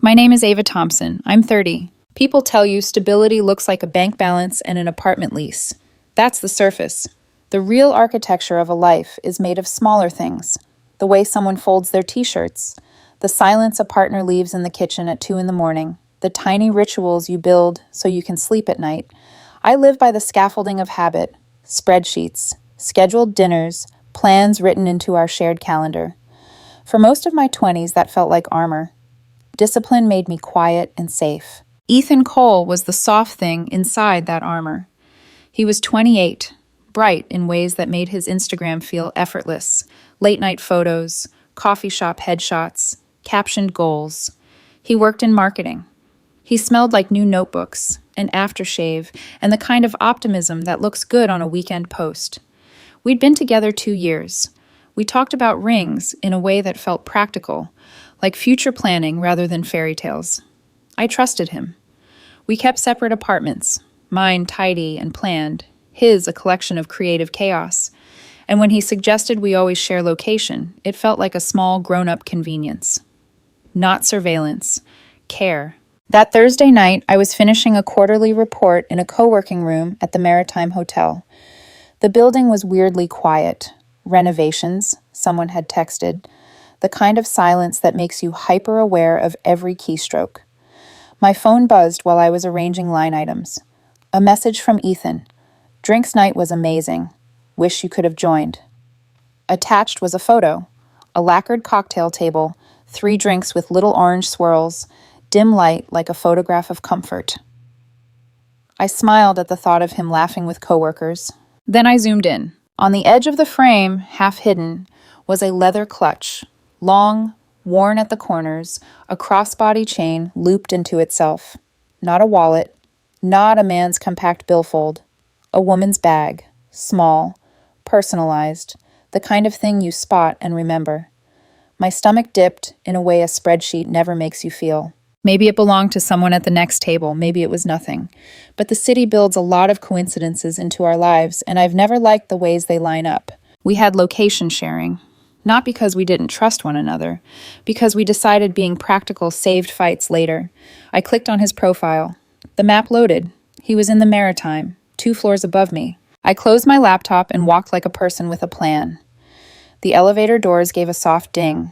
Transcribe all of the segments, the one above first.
My name is Ava Thompson. I'm 30. People tell you stability looks like a bank balance and an apartment lease. That's the surface. The real architecture of a life is made of smaller things. The way someone folds their t-shirts, the silence a partner leaves in the kitchen at 2 in the morning, the tiny rituals you build so you can sleep at night. I live by the scaffolding of habit, spreadsheets, scheduled dinners, plans written into our shared calendar. For most of my 20s, that felt like armor. Discipline made me quiet and safe. Ethan Cole was the soft thing inside that armor. He was 28, bright in ways that made his Instagram feel effortless. Late-night photos, coffee shop headshots, captioned goals. He worked in marketing. He smelled like new notebooks, an aftershave, and the kind of optimism that looks good on a weekend post. We'd been together 2 years. We talked about rings in a way that felt practical, like future planning rather than fairy tales. I trusted him. We kept separate apartments, mine tidy and planned, his a collection of creative chaos. And when he suggested we always share location, it felt like a small grown-up convenience. Not surveillance, care. That Thursday night, I was finishing a quarterly report in a co-working room at the Maritime Hotel. The building was weirdly quiet. Renovations, someone had texted. The kind of silence that makes you hyper-aware of every keystroke. My phone buzzed while I was arranging line items. A message from Ethan. Drinks night was amazing. Wish you could have joined. Attached was a photo. A lacquered cocktail table, 3 drinks with little orange swirls, dim light like a photograph of comfort. I smiled at the thought of him laughing with coworkers. Then I zoomed in. On the edge of the frame, half hidden, was a leather clutch. Long, worn at the corners, a crossbody chain looped into itself. Not a wallet, not a man's compact billfold. A woman's bag, small, personalized, the kind of thing you spot and remember. My stomach dipped in a way a spreadsheet never makes you feel. Maybe it belonged to someone at the next table, maybe it was nothing. But the city builds a lot of coincidences into our lives, and I've never liked the ways they line up. We had location sharing. Not because we didn't trust one another, because we decided being practical saved fights later. I clicked on his profile. The map loaded. He was in the Maritime, 2 floors above me. I closed my laptop and walked like a person with a plan. The elevator doors gave a soft ding.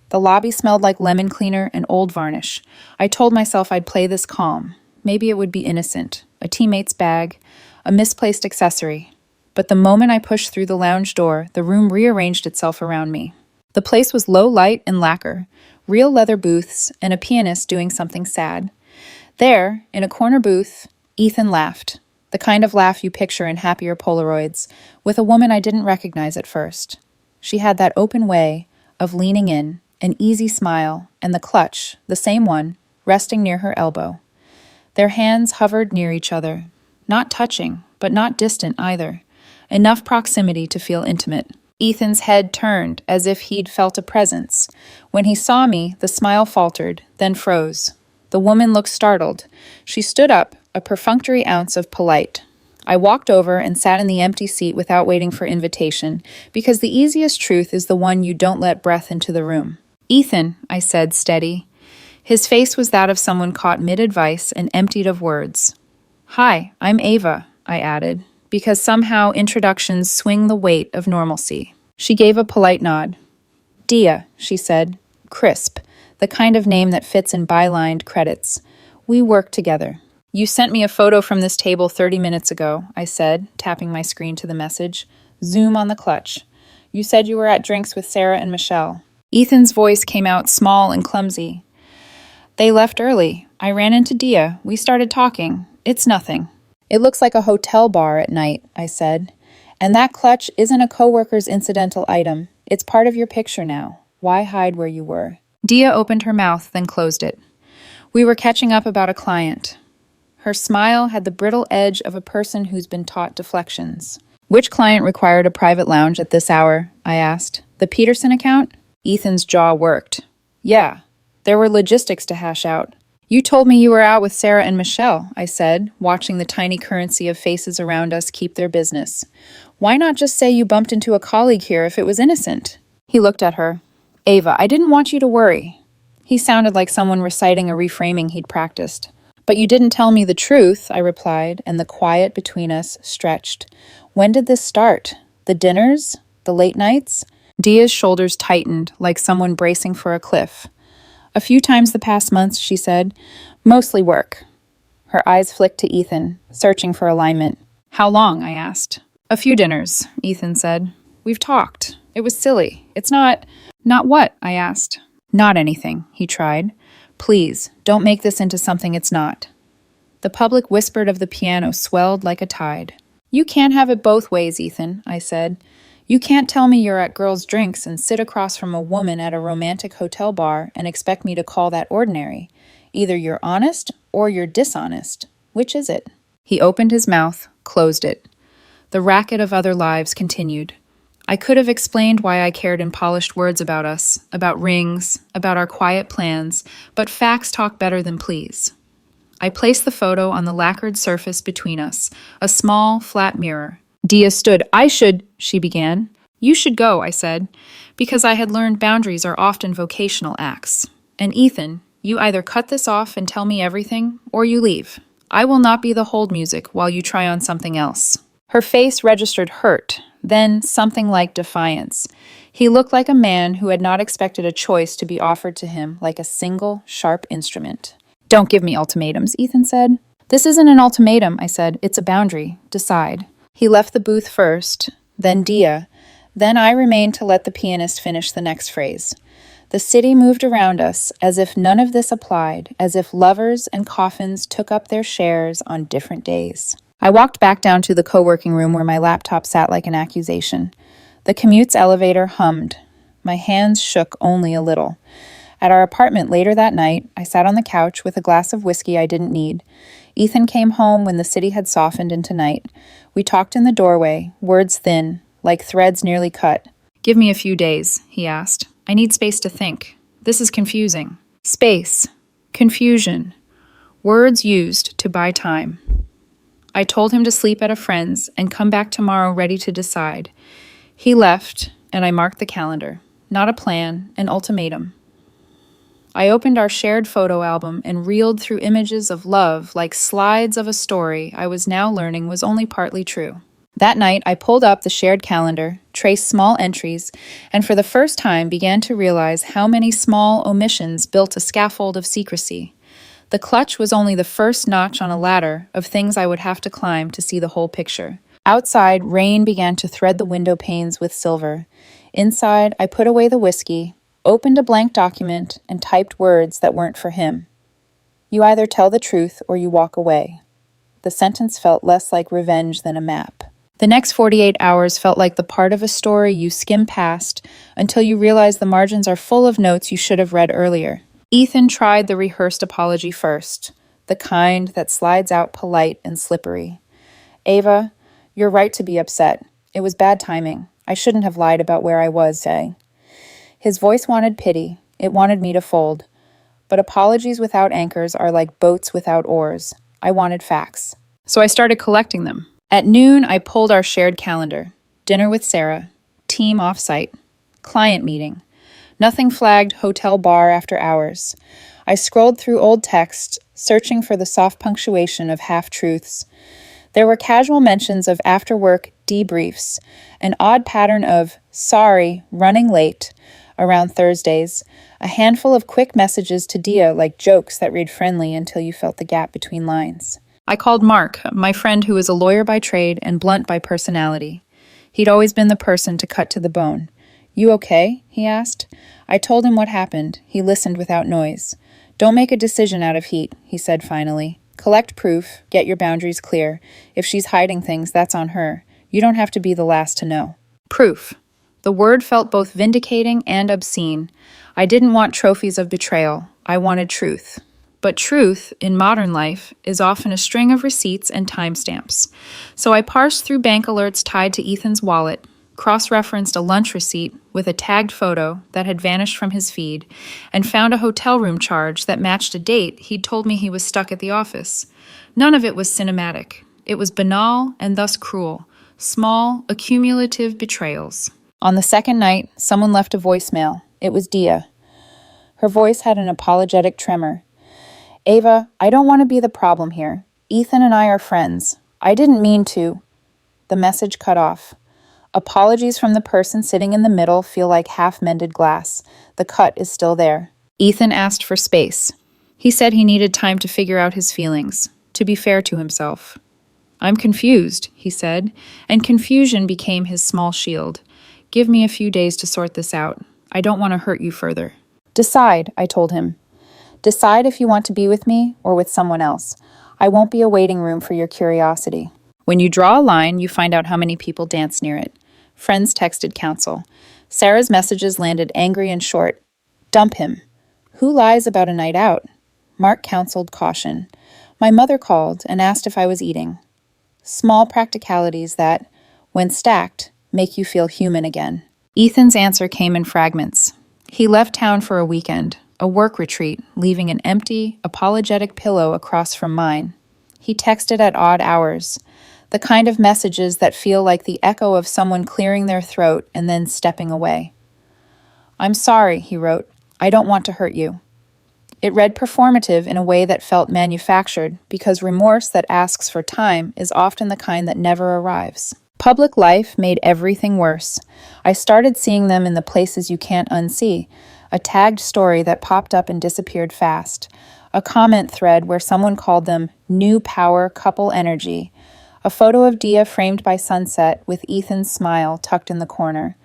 The lobby smelled like lemon cleaner and old varnish. I told myself I'd play this calm. Maybe it would be innocent, a teammate's bag, a misplaced accessory. But the moment I pushed through the lounge door, the room rearranged itself around me. The place was low light and lacquer, real leather booths, and a pianist doing something sad. There, in a corner booth, Ethan laughed, the kind of laugh you picture in happier Polaroids, with a woman I didn't recognize at first. She had that open way of leaning in, an easy smile, and the clutch, the same one, resting near her elbow. Their hands hovered near each other, not touching, but not distant either. Enough proximity to feel intimate. Ethan's head turned as if he'd felt a presence. When he saw me, the smile faltered, then froze. The woman looked startled. She stood up, a perfunctory ounce of polite. I walked over and sat in the empty seat without waiting for invitation, because the easiest truth is the one you don't let breath into the room. Ethan, I said, steady. His face was that of someone caught mid-advice and emptied of words. Hi, I'm Ava, I added, because somehow introductions swing the weight of normalcy. She gave a polite nod. Dia, she said, crisp, the kind of name that fits in bylined credits. We work together. You sent me a photo from this table 30 minutes ago, I said, tapping my screen to the message. Zoom on the clutch. You said you were at drinks with Sarah and Michelle. Ethan's voice came out small and clumsy. They left early. I ran into Dia. We started talking. It's nothing. It looks like a hotel bar at night, I said. And that clutch isn't a coworker's incidental item. It's part of your picture now. Why hide where you were? Dia opened her mouth, then closed it. We were catching up about a client. Her smile had the brittle edge of a person who's been taught deflections. Which client required a private lounge at this hour? I asked. The Peterson account? Ethan's jaw worked. Yeah, there were logistics to hash out. You told me you were out with Sarah and Michelle, I said, watching the tiny currency of faces around us keep their business. Why not just say you bumped into a colleague here if it was innocent? He looked at her. Ava, I didn't want you to worry. He sounded like someone reciting a reframing he'd practiced. But you didn't tell me the truth, I replied, and the quiet between us stretched. When did this start? The dinners? The late nights? Dia's shoulders tightened, like someone bracing for a cliff. A few times the past months, she said. Mostly work. Her eyes flicked to Ethan, searching for alignment. How long? I asked. A few dinners, Ethan said. We've talked. It was silly. It's not... Not what? I asked. Not anything, he tried. Please, don't make this into something it's not. The public whispered of the piano swelled like a tide. You can't have it both ways, Ethan, I said. You can't tell me you're at girls' drinks and sit across from a woman at a romantic hotel bar and expect me to call that ordinary. Either you're honest or you're dishonest. Which is it? He opened his mouth, closed it. The racket of other lives continued. I could have explained why I cared in polished words about us, about rings, about our quiet plans, but facts talk better than pleas. I placed the photo on the lacquered surface between us, a small, flat mirror. Dia stood. She began. You should go, I said, because I had learned boundaries are often vocational acts. And Ethan, you either cut this off and tell me everything, or you leave. I will not be the hold music while you try on something else. Her face registered hurt, then something like defiance. He looked like a man who had not expected a choice to be offered to him like a single, sharp instrument. Don't give me ultimatums, Ethan said. This isn't an ultimatum, I said. It's a boundary. Decide. He left the booth first, then Dia. Then I remained to let the pianist finish the next phrase. The city moved around us as if none of this applied, as if lovers and coffins took up their shares on different days. I walked back down to the co-working room where my laptop sat like an accusation. The commute's elevator hummed. My hands shook only a little. At our apartment later that night, I sat on the couch with a glass of whiskey I didn't need. Ethan came home when the city had softened into night. We talked in the doorway, words thin, like threads nearly cut. Give me a few days, he asked. I need space to think. This is confusing. Space. Confusion. Words used to buy time. I told him to sleep at a friend's and come back tomorrow ready to decide. He left, and I marked the calendar. Not a plan, an ultimatum. I opened our shared photo album and reeled through images of love like slides of a story I was now learning was only partly true. That night, I pulled up the shared calendar, traced small entries, and for the first time began to realize how many small omissions built a scaffold of secrecy. The clutch was only the first notch on a ladder of things I would have to climb to see the whole picture. Outside, rain began to thread the window panes with silver. Inside, I put away the whiskey, opened a blank document, and typed words that weren't for him. You either tell the truth or you walk away. The sentence felt less like revenge than a map. The next 48 hours felt like the part of a story you skim past until you realize the margins are full of notes you should have read earlier. Ethan tried the rehearsed apology first, the kind that slides out polite and slippery. Ava, you're right to be upset. It was bad timing. I shouldn't have lied about where I was, say. His voice wanted pity. It wanted me to fold. But apologies without anchors are like boats without oars. I wanted facts. So I started collecting them. At noon, I pulled our shared calendar. Dinner with Sarah. Team off-site. Client meeting. Nothing flagged hotel bar after hours. I scrolled through old texts, searching for the soft punctuation of half-truths. There were casual mentions of after-work debriefs, an odd pattern of sorry, running late, around Thursdays, a handful of quick messages to Dia like jokes that read friendly until you felt the gap between lines. I called Mark, my friend who is a lawyer by trade and blunt by personality. He'd always been the person to cut to the bone. You okay? He asked. I told him what happened. He listened without noise. Don't make a decision out of heat, he said finally. Collect proof, get your boundaries clear. If she's hiding things, that's on her. You don't have to be the last to know. Proof. The word felt both vindicating and obscene. I didn't want trophies of betrayal. I wanted truth. But truth, in modern life, is often a string of receipts and timestamps. So I parsed through bank alerts tied to Ethan's wallet, cross-referenced a lunch receipt with a tagged photo that had vanished from his feed, and found a hotel room charge that matched a date he'd told me he was stuck at the office. None of it was cinematic. It was banal and thus cruel. Small, accumulative betrayals. On the second night, someone left a voicemail. It was Dia. Her voice had an apologetic tremor. Ava, I don't want to be the problem here. Ethan and I are friends. I didn't mean to. The message cut off. Apologies from the person sitting in the middle feel like half-mended glass. The cut is still there. Ethan asked for space. He said he needed time to figure out his feelings, to be fair to himself. I'm confused, he said, and confusion became his small shield. Give me a few days to sort this out. I don't want to hurt you further. Decide, I told him. Decide if you want to be with me or with someone else. I won't be a waiting room for your curiosity. When you draw a line, you find out how many people dance near it. Friends texted counsel. Sarah's messages landed angry and short. Dump him. Who lies about a night out? Mark counseled caution. My mother called and asked if I was eating. Small practicalities that, when stacked, make you feel human again. Ethan's answer came in fragments. He left town for a weekend, a work retreat, leaving an empty, apologetic pillow across from mine. He texted at odd hours, the kind of messages that feel like the echo of someone clearing their throat and then stepping away. I'm sorry, he wrote. I don't want to hurt you. It read performative in a way that felt manufactured, because remorse that asks for time is often the kind that never arrives. Public life made everything worse. I started seeing them in the places you can't unsee, a tagged story that popped up and disappeared fast, a comment thread where someone called them new power couple energy, a photo of Dia framed by sunset with Ethan's smile tucked in the corner.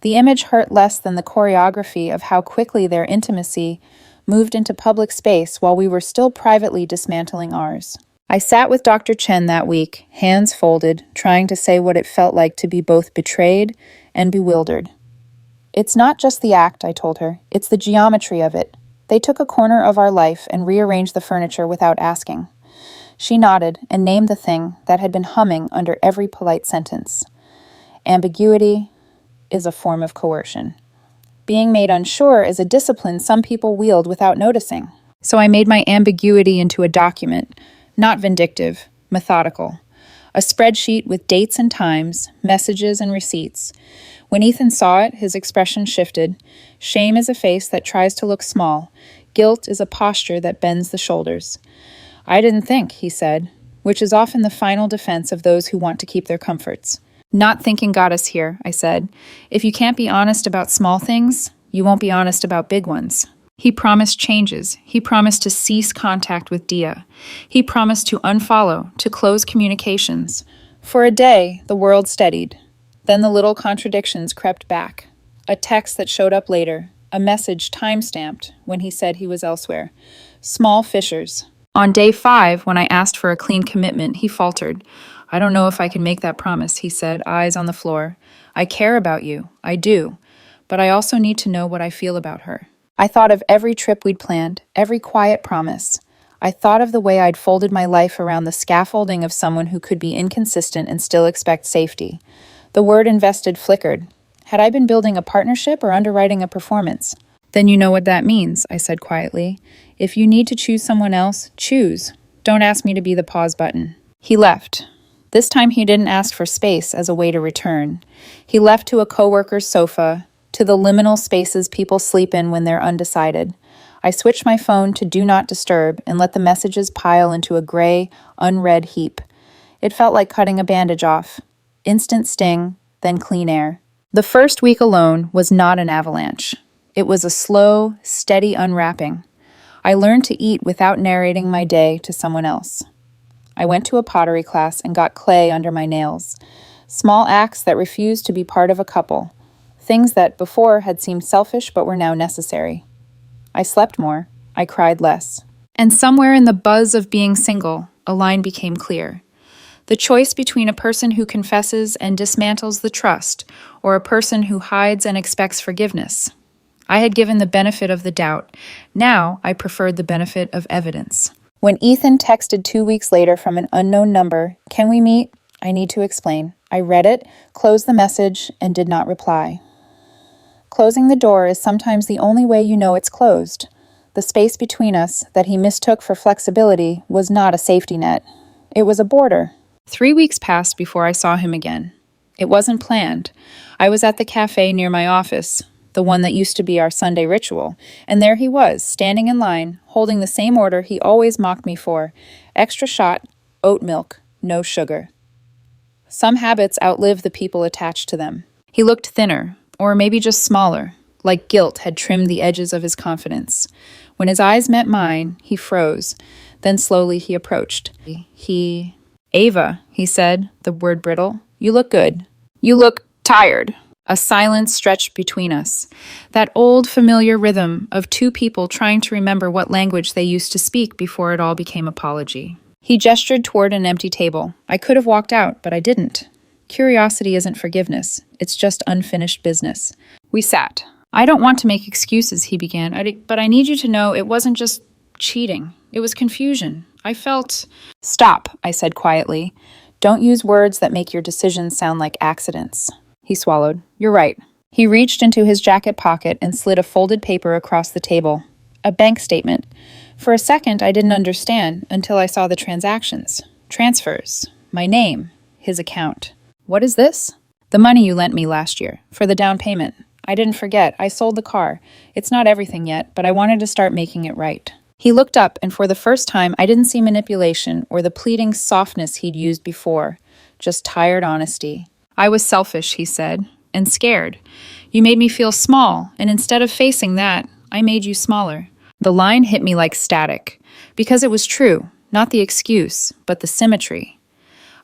The image hurt less than the choreography of how quickly their intimacy moved into public space while we were still privately dismantling ours. I sat with Dr. Chen that week, hands folded, trying to say what it felt like to be both betrayed and bewildered. It's not just the act, I told her. It's the geometry of it. They took a corner of our life and rearranged the furniture without asking. She nodded and named the thing that had been humming under every polite sentence. Ambiguity is a form of coercion. Being made unsure is a discipline some people wield without noticing. So I made my ambiguity into a document, not vindictive, methodical. A spreadsheet with dates and times, messages and receipts. When Ethan saw it, his expression shifted. Shame is a face that tries to look small. Guilt is a posture that bends the shoulders. I didn't think, he said, which is often the final defense of those who want to keep their comforts. Not thinking got us here, I said. If you can't be honest about small things, you won't be honest about big ones. He promised changes. He promised to cease contact with Dia. He promised to unfollow, to close communications. For a day, the world steadied. Then the little contradictions crept back. A text that showed up later, a message time-stamped when he said he was elsewhere. Small fissures. On day 5, when I asked for a clean commitment, he faltered. I don't know if I can make that promise, he said, eyes on the floor. I care about you. I do. But I also need to know what I feel about her. I thought of every trip we'd planned, every quiet promise. I thought of the way I'd folded my life around the scaffolding of someone who could be inconsistent and still expect safety. The word invested flickered. Had I been building a partnership or underwriting a performance? Then you know what that means, I said quietly. If you need to choose someone else, choose. Don't ask me to be the pause button. He left. This time he didn't ask for space as a way to return. He left to a coworker's sofa, to the liminal spaces people sleep in when they're undecided. I switched my phone to Do Not Disturb and let the messages pile into a gray, unread heap. It felt like cutting a bandage off. Instant sting, then clean air. The first week alone was not an avalanche. It was a slow, steady unwrapping. I learned to eat without narrating my day to someone else. I went to a pottery class and got clay under my nails. Small acts that refused to be part of a couple. Things that before had seemed selfish but were now necessary. I slept more. I cried less. And somewhere in the buzz of being single, a line became clear. The choice between a person who confesses and dismantles the trust, or a person who hides and expects forgiveness. I had given the benefit of the doubt. Now I preferred the benefit of evidence. When Ethan texted 2 weeks later from an unknown number, "Can we meet?" I need to explain. I read it, closed the message, and did not reply. Closing the door is sometimes the only way you know it's closed. The space between us that he mistook for flexibility was not a safety net. It was a border. 3 weeks passed before I saw him again. It wasn't planned. I was at the cafe near my office. the one that used to be our Sunday ritual, and there he was, standing in line, holding the same order he always mocked me for: extra shot, oat milk, no sugar. Some habits outlive the people attached to them. He looked thinner, or maybe just smaller, like guilt had trimmed the edges of his confidence. When his eyes met mine, he froze. Then slowly he approached. Ava, he said, the word brittle. You look good. You look tired. A silence stretched between us. That old familiar rhythm of two people trying to remember what language they used to speak before it all became apology. He gestured toward an empty table. I could have walked out, but I didn't. Curiosity isn't forgiveness. It's just unfinished business. We sat. I don't want to make excuses, he began, but I need you to know it wasn't just cheating. It was confusion. I felt... Stop, I said quietly. Don't use words that make your decisions sound like accidents. He swallowed. You're right. He reached into his jacket pocket and slid a folded paper across the table. A bank statement. For a second, I didn't understand until I saw the transactions. Transfers. My name. His account. What is this? The money you lent me last year. For the down payment. I didn't forget. I sold the car. It's not everything yet, but I wanted to start making it right. He looked up, and for the first time, I didn't see manipulation or the pleading softness he'd used before. Just tired honesty. I was selfish, he said, and scared. You made me feel small, and instead of facing that, I made you smaller. The line hit me like static, because it was true, not the excuse, but the symmetry.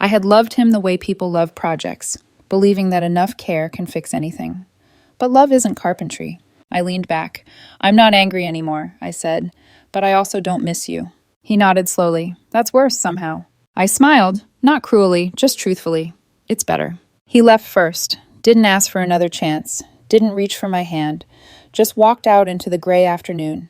I had loved him the way people love projects, believing that enough care can fix anything. But love isn't carpentry. I leaned back. I'm not angry anymore, I said, but I also don't miss you. He nodded slowly. That's worse somehow. I smiled, not cruelly, just truthfully. It's better. He left first, didn't ask for another chance, didn't reach for my hand, just walked out into the gray afternoon.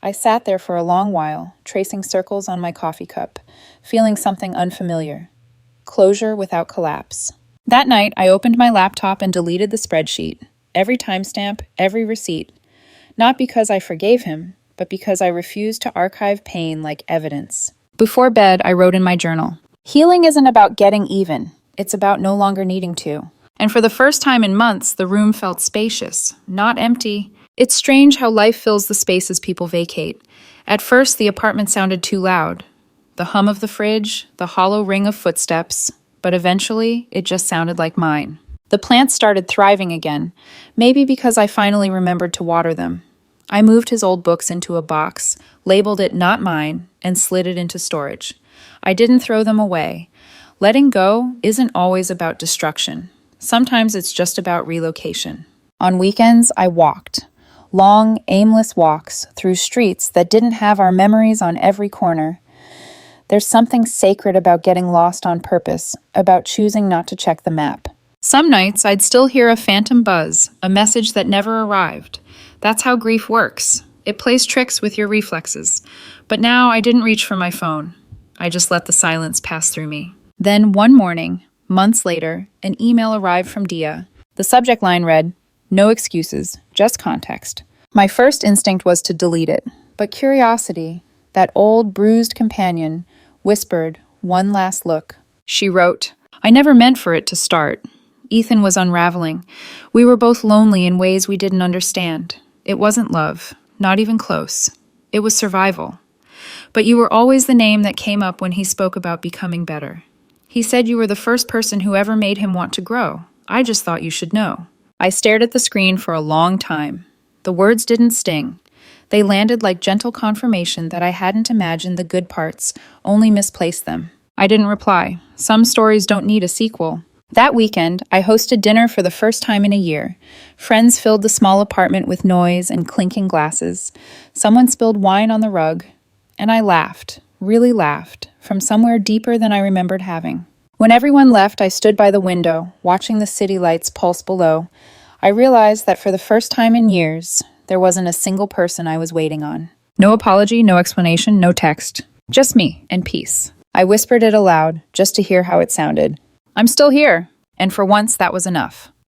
I sat there for a long while, tracing circles on my coffee cup, feeling something unfamiliar. Closure without collapse. That night, I opened my laptop and deleted the spreadsheet. Every timestamp, every receipt. Not because I forgave him, but because I refused to archive pain like evidence. Before bed, I wrote in my journal, healing isn't about getting even. It's about no longer needing to. And for the first time in months, the room felt spacious, not empty. It's strange how life fills the spaces people vacate. At first, the apartment sounded too loud. The hum of the fridge, the hollow ring of footsteps, but eventually, it just sounded like mine. The plants started thriving again, maybe because I finally remembered to water them. I moved his old books into a box, labeled it not mine, and slid it into storage. I didn't throw them away. Letting go isn't always about destruction. Sometimes it's just about relocation. On weekends, I walked. Long, aimless walks through streets that didn't have our memories on every corner. There's something sacred about getting lost on purpose, about choosing not to check the map. Some nights, I'd still hear a phantom buzz, a message that never arrived. That's how grief works. It plays tricks with your reflexes. But now I didn't reach for my phone. I just let the silence pass through me. Then one morning, months later, an email arrived from Dia. The subject line read, "No excuses, just context." My first instinct was to delete it, but curiosity, that old bruised companion, whispered one last look. She wrote, I never meant for it to start. Ethan was unraveling. We were both lonely in ways we didn't understand. It wasn't love, not even close. It was survival. But you were always the name that came up when he spoke about becoming better. He said you were the first person who ever made him want to grow. I just thought you should know. I stared at the screen for a long time. The words didn't sting. They landed like gentle confirmation that I hadn't imagined the good parts, only misplaced them. I didn't reply. Some stories don't need a sequel. That weekend, I hosted dinner for the first time in a year. Friends filled the small apartment with noise and clinking glasses. Someone spilled wine on the rug, and I laughed, really laughed, from somewhere deeper than I remembered having. When everyone left, I stood by the window, watching the city lights pulse below. I realized that for the first time in years, there wasn't a single person I was waiting on. No apology, no explanation, no text. Just me and peace. I whispered it aloud, just to hear how it sounded. I'm still here, and for once that was enough.